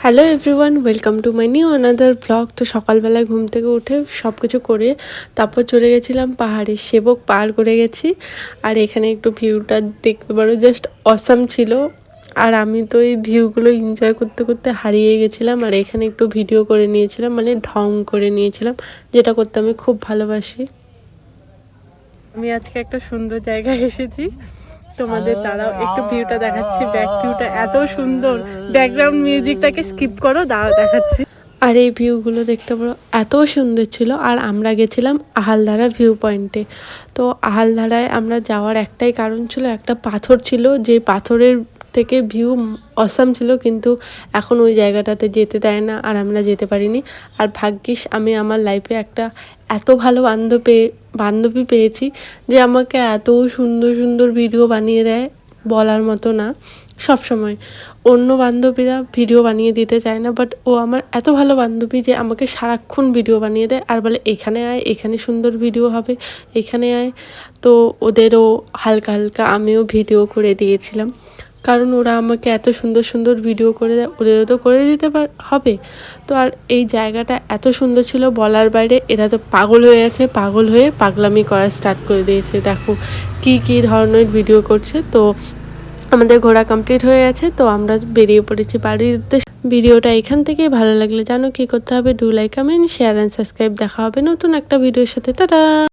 Hello everyone, welcome to my new another blog. তো সকালবেলায় ঘুম থেকে উঠে সব কিছু করে তারপর চলে গেছিলাম পাহাড়ে, সেবক পার করে গেছি। আর এখানে একটু ভিউটা দেখতে পারো, জাস্ট অসাম ছিল। আর আমি তো এই ভিউগুলো এনজয় করতে করতে হারিয়ে গেছিলাম। আর এখানে একটু ভিডিও করে নিয়েছিলাম, মানে ঢং করে নিয়েছিলাম, যেটা করতে আমি খুব ভালোবাসি। আমি আজকে একটা সুন্দর জায়গায় এসেছি, তোমাদের দাঁড়াও একটু ভিউটা দেখাচ্ছি। ব্যাক ভিউটা এত সুন্দর, ব্যাকগ্রাউন্ড মিউজিকটাকে স্কিপ করো, দাঁড়াও দেখাচ্ছি। আর এই ভিউগুলো দেখতে পারো, এত সুন্দর ছিল। আর আমরা গেছিলাম আহালধারা ভিউ পয়েন্টে। তো আহালধারায় আমরা যাওয়ার একটাই কারণ ছিল, একটা পাথর ছিল, যে পাথরের থেকে ভিউ অসাম ছিল, কিন্তু এখন ওই জায়গাটাতে যেতে দেয় না, আর আমরা যেতে পারিনি। আর ভাগ্যিস আমি আমার লাইফে একটা এত ভালো বান্ধবী পেয়েছি, যে আমাকে এত সুন্দর সুন্দর ভিডিও বানিয়ে দেয়, বলার মতো না। সব সময় অন্য বান্ধবীরা ভিডিও বানিয়ে দিতে চায় না, বাট ও আমার এত ভালো বান্ধবী যে আমাকে সারাক্ষণ ভিডিও বানিয়ে দেয়, আর বলে এখানে আয়, এখানে সুন্দর ভিডিও হবে, এখানে আয়। তো ওদেরও হালকা হালকা আমিও ভিডিও করে দিয়েছিলাম, কারণ ওরা আমাকে এত সুন্দর সুন্দর ভিডিও করে দেয়, ওদেরও তো করে দিতে হবে। তো আর এই জায়গাটা এত সুন্দর ছিল বলার বাইরে। এরা তো পাগল হয়ে আছে, পাগল হয়ে পাগলামি করা স্টার্ট করে দিয়েছে। দেখো কি কি ধরনের ভিডিও করছে। তো আমাদের ঘোরা কমপ্লিট হয়ে গেছে, তো আমরা বেরিয়ে পড়েছি বাড়ির উদ্দেশ্যে। ভিডিওটা এখান থেকেই ভালো লাগলে জানো কি করতে হবে, do like, comment, share and subscribe. দেখা হবে নতুন একটা ভিডিওর সাথে। টাটা।